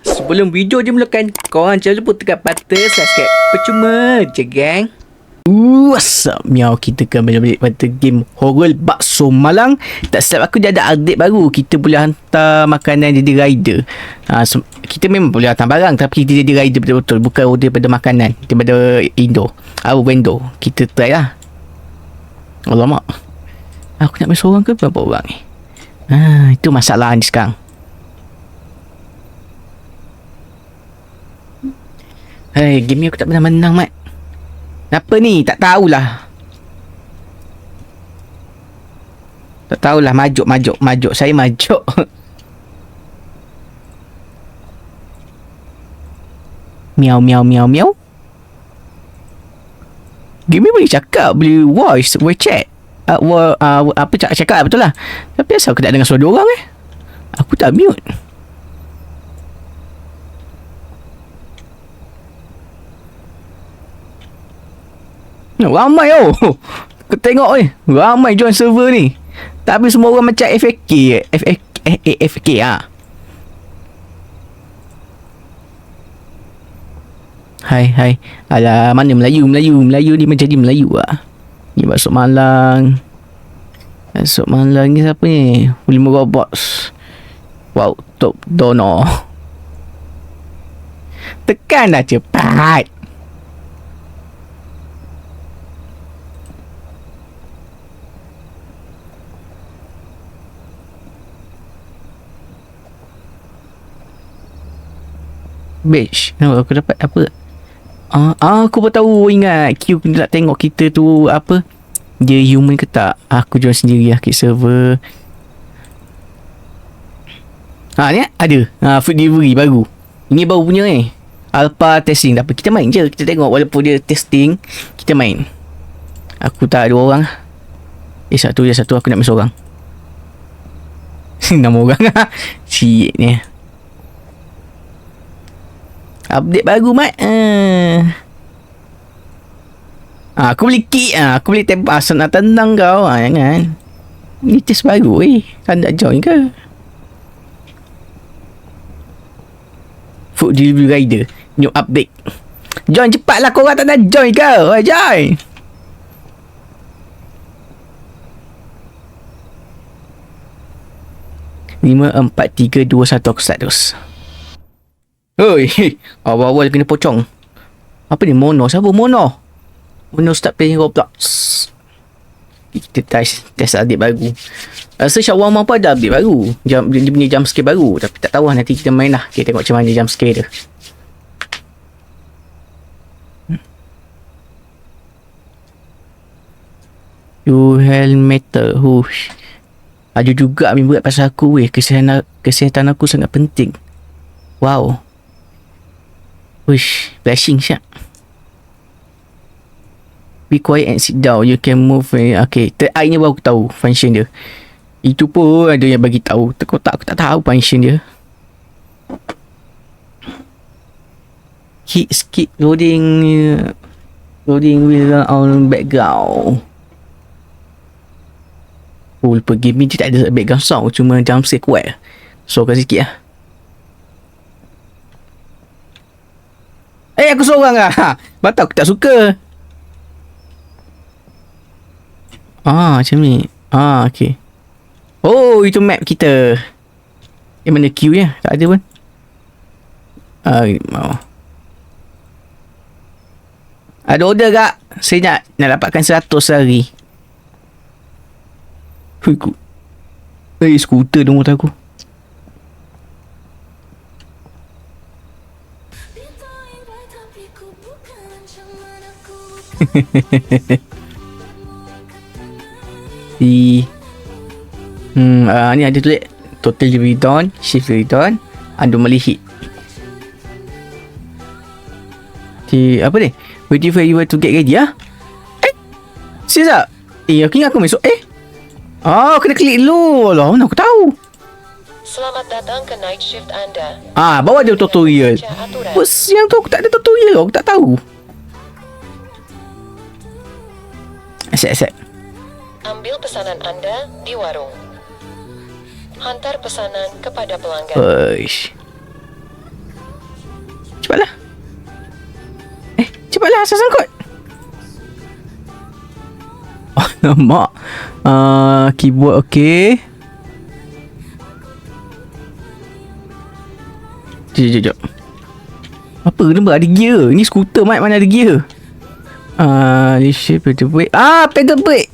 Sebelum video dimulakan, korang jangan lupa tekan button subscribe. Percuma je, gang. What's up, miau? Kita kan balik pada game horror bakso Malang. Tak silap aku, dia ada update baru. Kita boleh hantar makanan jadi rider. Kita memang boleh hantar barang, tapi kita jadi rider betul-betul. Bukan order pada makanan, daripada Indo vendor. Kita try lah. Alamak, aku nak main seorang ke berapa orang ni? Itu masalah ni sekarang. Game ni aku tak pernah menang, Mat. Kenapa ni? Tak tahulah. Tak tahulah. Majuk. Saya majuk. Miau. Game ni boleh cakap, boleh voice chat. Apa cakap betul lah. Tapi asal aku tak dengar suara orang Aku tak mute. Ramai Kau tengok ramai join server ni. Tapi semua orang macam AFK Hai. Alah, mana Melayu ni menjadi Melayu Ni masuk Malang ni siapa ni? 5 robots. Wow, top donor. Tekan dah cepat. Bitch, aku dapat apa? Aku baru tahu, ingat Q nak tengok kita tu apa? Dia human ke tak? Aku join sendiri lah, klik server. Ni ada. Food delivery baru. Ini baru punya alpha testing. Tak apa, kita main je. Kita tengok walaupun dia testing, kita main. Aku tak ada orang. Satu aku nak main seorang. 6 orang. Cik ni. Update baru, Mat. Aku boleh kick. Aku boleh tembak. Asal nak tendang kau. Jangan. Ni test baru Kan nak join ke? Food delivery rider. New update. Join cepatlah. Korang tak nak join ke? Join. Lima, 4, 3, 2, 1. Aku start terus. Awal-awal kena pocong. Apa ni? Mono. Siapa Mono? Mono start playing Roblox. Kita test update baru. Rasa Shawarma pun ada update baru. Dia punya jump scare baru. Tapi tak tahu lah, nanti kita main lah. Kita tengok macam mana jump scare dia. You helmeter. Ada juga ambil berat pasal aku kesihatan aku sangat penting. Wow. Flashing siap. Be quiet and sit down. You can move. Okay, third eye ni baru aku tahu function dia. Itu pun ada yang bagi tahu. Aku tak tahu function dia. Skip loading wheel on background. Lupa game ni dia tak ada background sound, cuma jump scare kuat. So kasih sikit lah. Aku seorang Batal aku tak suka. Macam ni. Okay. Itu map kita. Mana queue nya? Tak ada pun. Ada order kak. Saya nak dapatkan 100 hari. Skuter dia motor aku. Ni ada tulis total delivery done, shift delivery done, anomaly hit. Apa ni? Waiting for you to get ready serius tak? Aku ingat aku masuk kena klik dulu. Alah, mana aku tahu. Selamat datang ke night shift anda. Bawa dia tutorial. Yang tu aku tak ada tutorial. Aku tak tahu. Accept. Ambil pesanan anda di warung. Hantar pesanan kepada pelanggan. Cepatlah. Cepatlah asal sangkut. Oh, nampak. Keyboard okey. Jom. Apa nama ada gear? Ni skuter Mat, mana ada gear? Pedal brake. Pedal brake.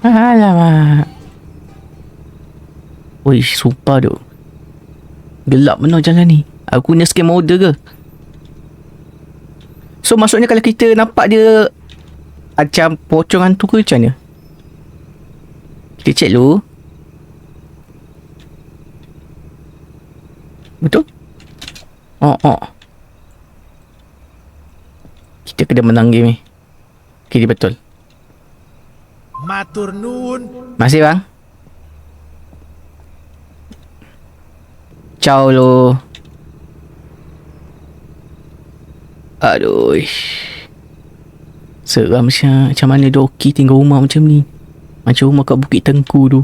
Alamak. Oi, sumpah tu. Gelap benar jalan ni. Aku kena scan order ke? So maksudnya kalau kita nampak dia macam pocong hantu ke macam mana? Kita check dulu. Betul? Kita kena menang game ni. Okay, dia betul. Matur nuwun. Masih bang. Ciao lo. Aduh. Seram siap. Macam mana Doki tinggal rumah macam ni. Macam rumah kat Bukit Tengku tu.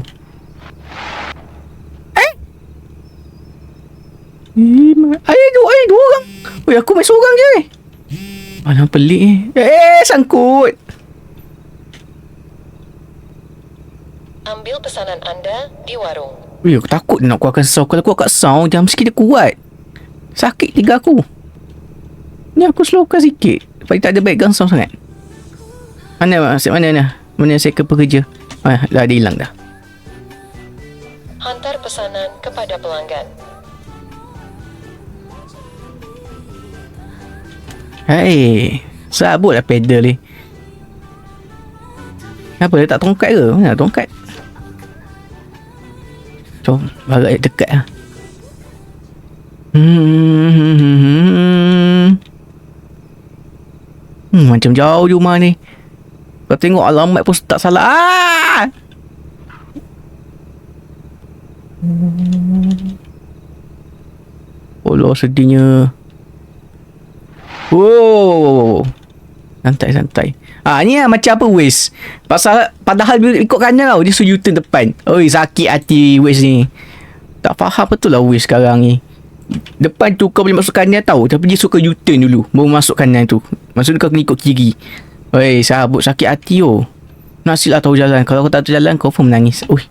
Ayah dua orang. Oi, aku main seorang je. Alah, pelik ni. Sangkut. Ambil pesanan Anda di warung. Ui, aku takut dia nak keluarkan sound. Kalau keluarkan sound, jam sikit dia kuat. Sakit tiga aku. Ni aku slowkan sikit. Supaya tak ada background sound sangat. Mana saya ke pekerja. Dah ada hilang dah. Hantar pesanan kepada pelanggan. Hei, sabutlah pedal ni. Apa, dia tak tongkat ke? Mana tongkat? Jom, barat dekat lah. Macam jauh je rumah ni. Kau tengok alamat pun tak salah. Allah, sedihnya. Wow. Santai. Ni lah macam apa Waze. Padahal dia ikut kanan tau. Dia suruh U-turn depan. Oi, sakit hati Waze ni. Tak faham betul lah Waze sekarang ni. Depan tu kau boleh masuk kanan tau. Tapi dia suka U-turn dulu. Baru masuk kanan tu. Maksudnya kau kena ikut kiri. Oi, sabut sakit hati oh. Nasib lah tahu jalan. Kalau kau tak tahu jalan, kau pun menangis. Oi.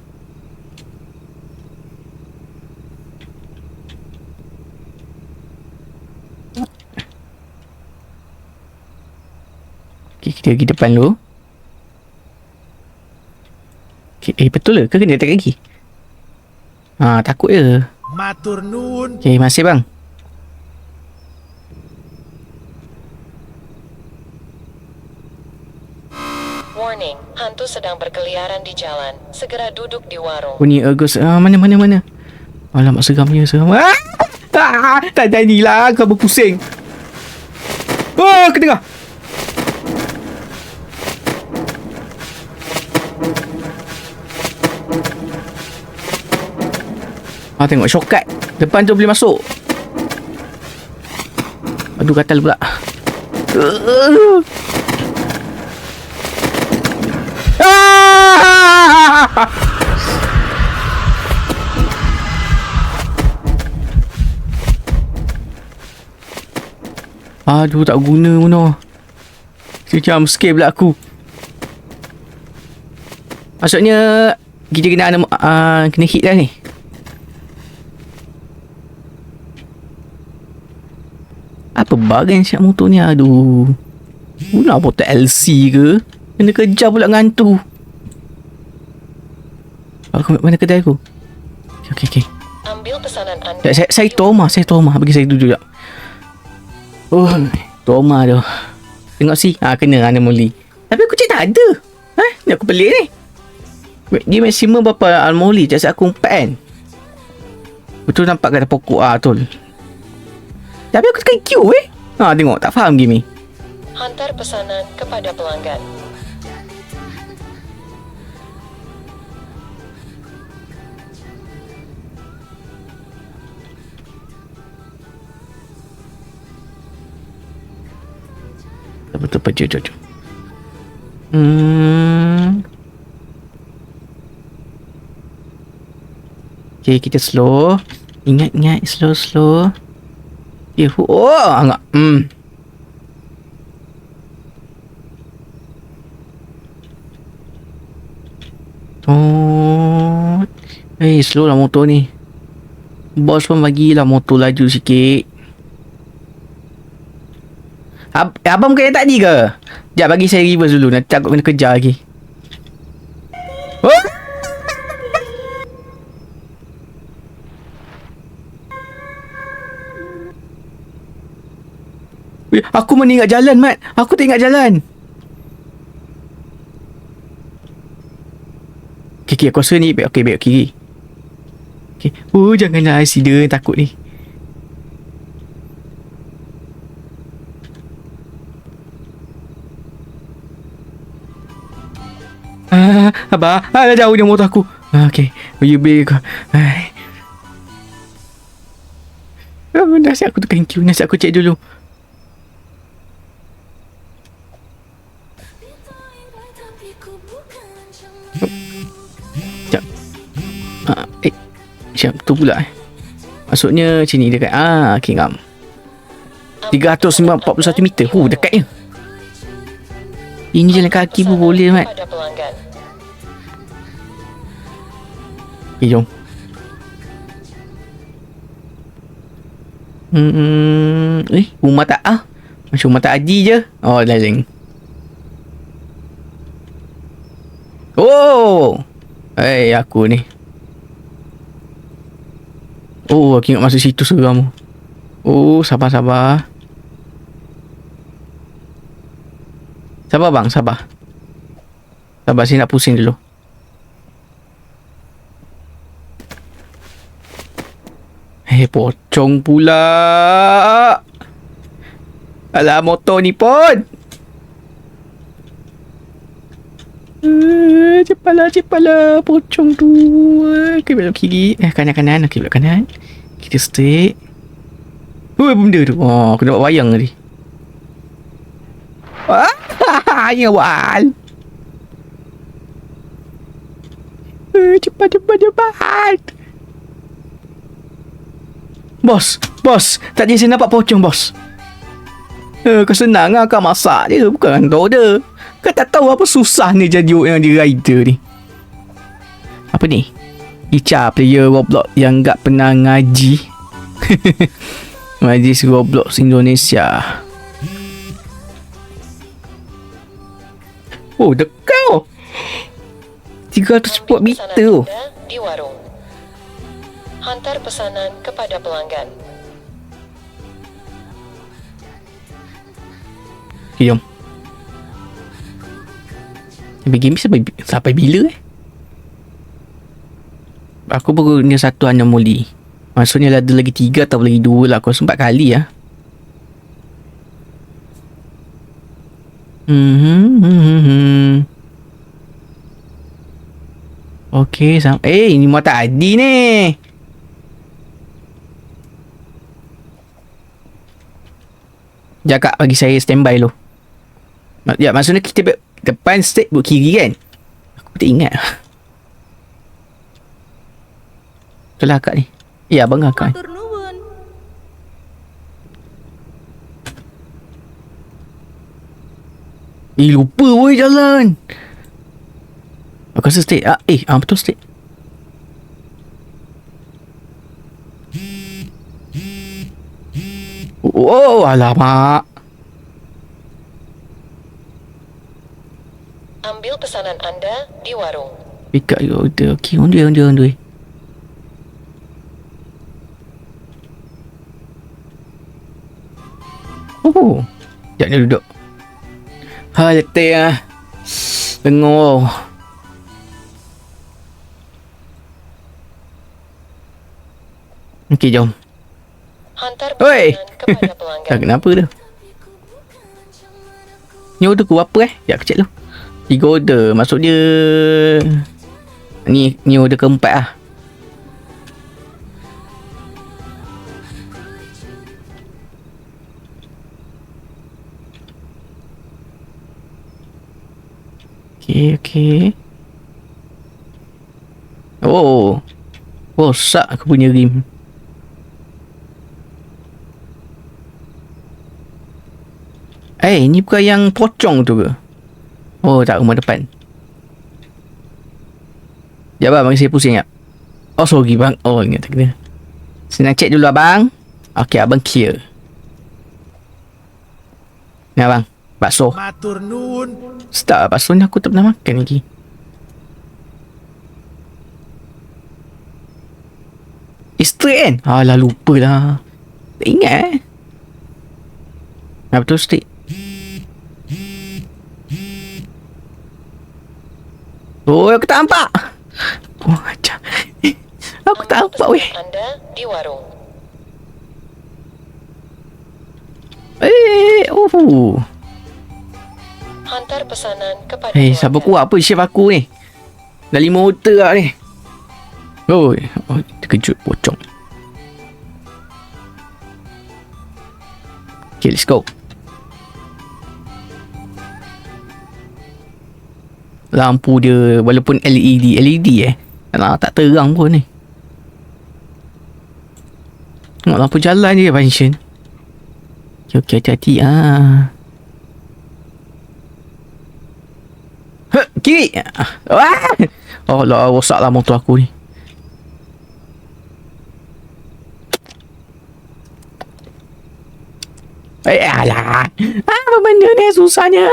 Okay, kita pergi depan dulu. Okay, betul ke? Kena tak lagi? Takut je. Matur nuwun. Okay, masih bang. Warning, hantu sedang berkeliaran di jalan. Segera duduk di warung. Bunyi Agus. Mana? Alamak, seramnya. Tak jadilah. Kau berpusing. Ke tengah. Tengok shortcut. Depan tu boleh masuk. Aduh, gatal pula. Aduh, tak guna mana. Macam scare pula aku. Maksudnya kita kena hit dah ni. Apa bagian siap motor ni? Aduh. Nak potong LC ke? Kena kejar pula dengan hantu. Mana kedai aku? Okay. Ambil pesanan Anda. Saya Toma. Bagi saya duduk sekejap. Toma tu. Tengok si. Kena anomali. Tapi aku cek tak ada. Ni aku pelik ni. Dia maksimum berapa anomali? Jasa aku 4 kan? Betul nampak kata pokok. Betul. Tapi aku tekan Q tengok tak faham game ni. Hantar pesanan kepada pelanggan. Betul jom. Okay, kita slow. Ingat. Slow. Ya, enggak. Oh. Slow lah motor ni. Bos pun bagilah motor laju sikit. Abang bukan yang tadi ke? Sekejap bagi saya reverse dulu. Nanti takut kena kejar lagi. Oh! Aku mana ingat jalan, Mat. Aku tak ingat jalan. Okay, aku rasa ni belok kiri. Okay. Oh, janganlah accident. Takut ni. Abah. Dah jauh dia motor aku. Okay. You be. Nasi aku tekan queue. Nasi aku cek dulu. Macam tu pula Maksudnya macam ni dekat okay, ngam 341 meter. Dekatnya. Ini jalan kaki pun boleh, Mat. Pada pelanggan. Okay, jom. Rumah tak macam rumah tak Haji je. Oh, laling. Oh, aku ni. Oh, aku ingat masuk situ seram. Oh, sabar. Sabar bang, sabar. Sabar, saya nak pusing dulu. Pocong pula. Alah, motor ni pun. Cepatlah pocong tu. Okay, belok kiri. Kanan. Okay, belok kanan. Kita straight. Benda tu. Aku nak buat wayang tadi. Ya wal. Cepat. Bos. Tak dia saya nampak pocong, bos. Kau senang lah. Kau masak je. Bukan kau dia. Kau tak tahu apa susah ni jadi orang di rider ni. Apa ni? Ica player Roblox yang tak pernah ngaji. Majlis Roblox Indonesia. Oh, dekat. 310 meter. Anda di warung. Hantar pesanan kepada pelanggan. Okay, jom. Game ni sampai bila Aku baru ni satu anomali. Maksudnya ada lagi 3 atau lagi 2 lah. Aku rasa 4 kali lah. Okay, ini mata Adi ni. Jakak bagi saya standby lo. Ya, maksudnya kita depan straight buat kiri kan. Aku tak ingat. Betul lah akak ni. Ya, abang akak ni. Lupa woi jalan. Aku rasa straight. Betul straight. Oh, alamak. Ambil pesanan anda di warung. Pick up your order. Okay, on the way. Oh, sekejap ni duduk. Letih lah. Lengur. Okay, jom. Hantar Oi. pesanan kepada pelanggan. Kenapa tu? Ni order ku apa Sekejap aku check dulu. 3 order. Maksud dia Ni order keempat lah. Okay. Oh, rosak aku punya rim. Ni bukan yang pocong tu ke? Oh, tak, rumah depan. Sekejap bang, bagi saya pusing tak? Oh, sorry bang. Oh, ingat tak kena. Senang check dulu abang. Okey, abang clear. Ni abang, bakso. Matur nuwun. Start bakso ni aku tak pernah makan lagi. Straight kan? Alah, lupa lah. Tak ingat betul straight. Oh, aku tak nampak. Oh, macam aku tak Ambil nampak weh. pesanan Anda di warung. Hantar pesanan kepada Sabar keluarga. kuat apa chef aku ni. Dah 5 order lah ni. Oh, terkejut pocong. Okay, let's go. Lampu dia walaupun LED tak terang pun ni. Tengok lampu jalan je function. Okay, hati-hati kiri. Oh lah, rosak lah motor aku ni. Alah, apa benda ni susahnya.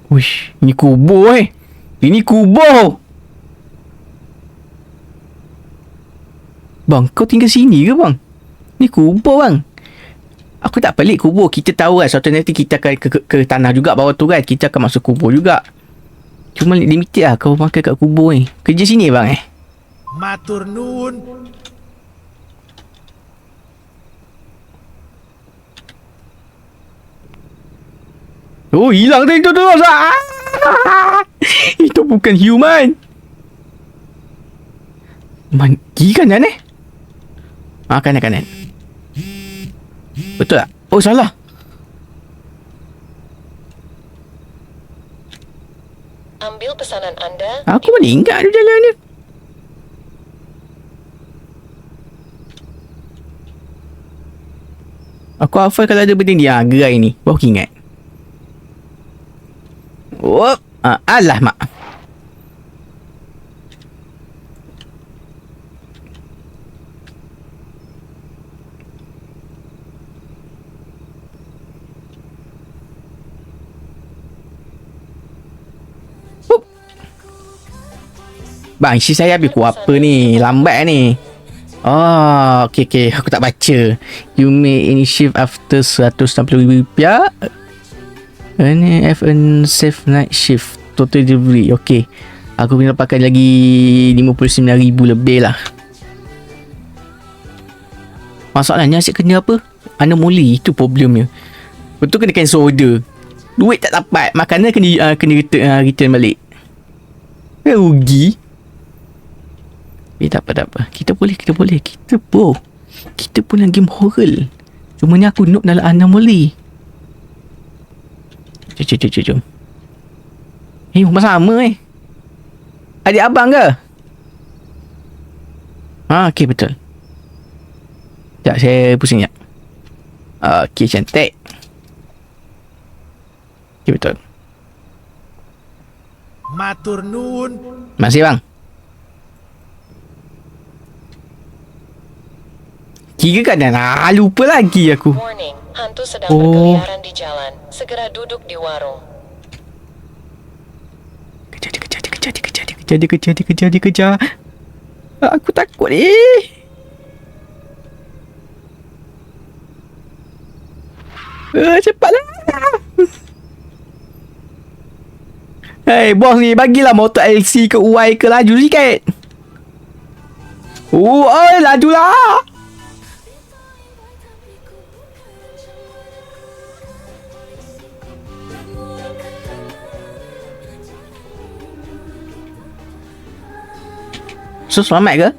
Uish, ini kubur Ini kubur. Bang, kau tinggal sini ke bang? Ni kubur bang. Aku tak pelik kubur. Kita tahu kan suatu nanti kita akan ke tanah juga bawah tu kan. Kita akan masuk kubur juga. Cuma limited lah kau makan kat kubur ni. Kerja sini bang Matur nuwun. Oh, hilang tadi tu terus. Itu bukan human. Kiri kanan kanan. Betul tak? Oh, salah. Ambil pesanan Anda. Aku boleh ingat dia jalan ni. Aku hafal kalau ada benda ni. Gerai ni. Baru aku ingat. Oh, alah mak. Bang, isi saya habis kuah apa ni? Lambat ni. Oh, okay. Aku tak baca. You may initiate after RM160,000. Ini FN safe night shift. Total delivery. Okay. Aku kena pakai lagi RM59,000 lebih lah. Masalahnya asyik kena apa? Anomaly. Itu problemnya. Betul kena cancel order. Duit tak dapat. Makanan kena return balik. Rugi. Tak apa. Kita boleh. Kita pun dalam game horror. Cuma ni aku noob dalam anomaly. Jom. Rumah sama adik abang ke? Okay, betul. Sekejap, saya pusing sekejap. Okay, cantik. Okay, betul. Matur nuwun. Masih bang. Kira kanan. Lupa lagi aku. Warning, hantu sedang berkeliaran di jalan. Segera duduk di warung. Kejar. Aku takut cepatlah. Hey bos ni, bagilah motor LC ke UY ke laju sikit. Oi, lajulah. So, selamat ke?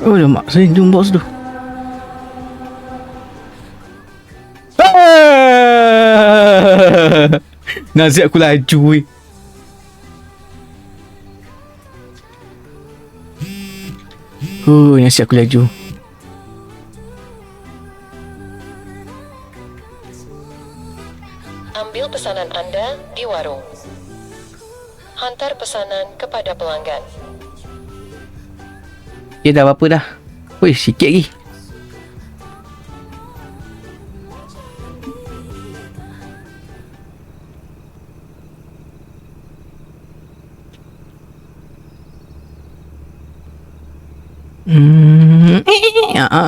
Oh, lemak. Saya jumpa bos tu. Nasihat aku laju. Nasi aku laju. Ambil pesanan Anda di warung. Hantar pesanan kepada pelanggan. Ya dah apa dah. Weh, sikit lagi.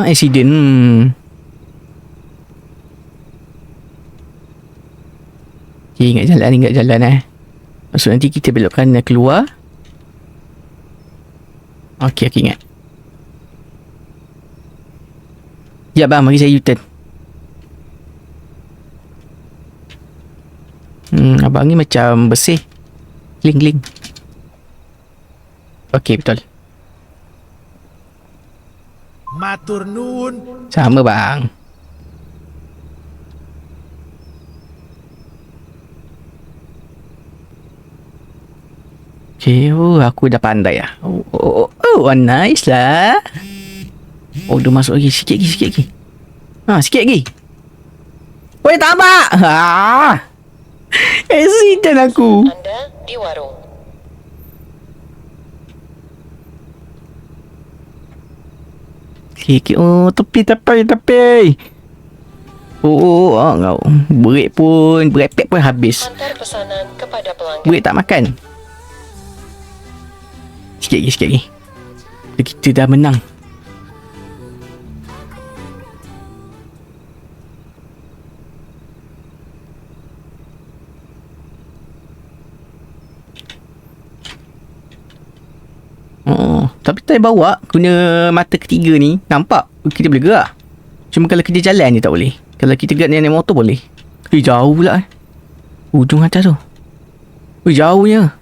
Accident. Okay, ingat jalan Maksud nanti kita belok kanan keluar. Okay, aku ingat. Ya bang, mari saya U-turn. Abang ni macam bersih. Ling. Okay, betul. Matur nuwun. Sama bang. Okay, aku dah pandai lah. Nice lah. Dah masuk lagi. Sikit lagi. Sikit lagi. Weh, tambah. Accident aku. Anda di warung. Okay. Tepi. Kau. Brake pad pun habis. Hantar pesanan kepada pelanggan. Brake tak makan. Sikit lagi. Kita dah menang. Tapi tak bawa guna mata ketiga ni, nampak kita boleh gerak. Cuma kalau kita jalan je tak boleh. Kalau kita gerak naik motor boleh. Jauh pula. Ujung atas tu. Jauhnya.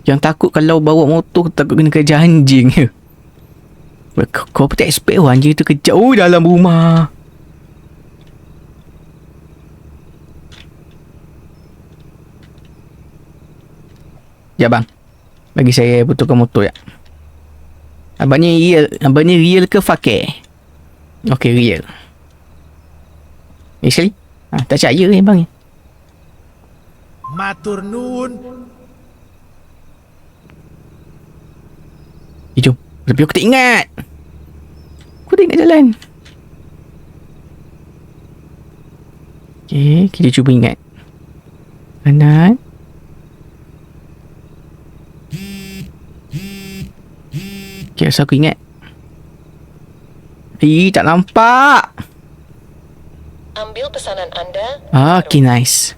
Yang takut kalau bawa motor, takut kena kejar anjing. Kau pun tak expect anjing tu kejar dalam rumah. Ya bang, bagi saya betulkan motor ya. Abang ni real ke fakir? Okey, real. Sekali? Tak percaya ni bang. Matur nuwun. Jom. Tapi aku tak ingat. Aku tak ingat jalan. Okey, kita cuba ingat. Kanan. Okay, asal aku ingat. Tak nampak. Ambil pesanan Anda. Okay, nice.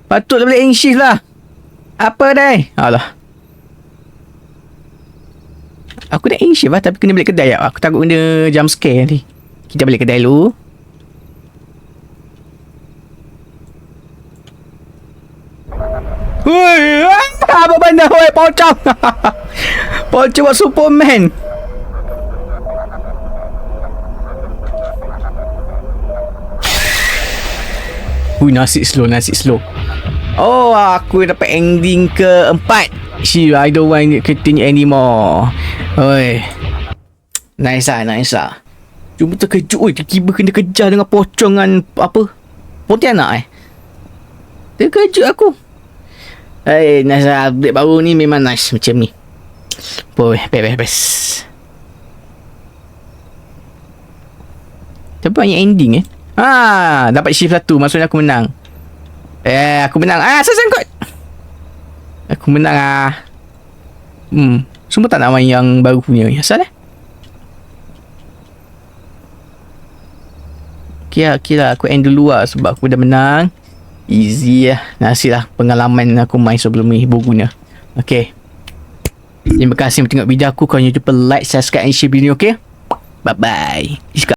Patut boleh in-shift lah. Apa dah? Alah. Aku dah in-shift lah, tapi kena balik kedai. Aku takut kena jump scare nanti. Kita balik kedai dulu. Apa benda? Pocong. Pocong buat Superman. Nasi slow. Aku dapat ending keempat. I don't want to continue anymore. Nice lah. Cuma terkejut. Tiba-tiba kena kejar dengan pocongan apa? Pontianak terkejut aku. Nice lah. Update baru ni memang nice macam ni. Best. Tapi banyak ending dapat shift satu. Maksudnya aku menang. Aku menang. Sangkut. Aku menang Semua tak nak main yang baru punya. Asal Okay lah. Aku end dulu lah. Sebab aku dah menang. Easy lah. Nasi lah pengalaman aku main sebelum ni berguna. Okay. Terima kasih untuk tengok video aku. Kalau you jumpa, like, subscribe and share video ni. Okay. Bye bye.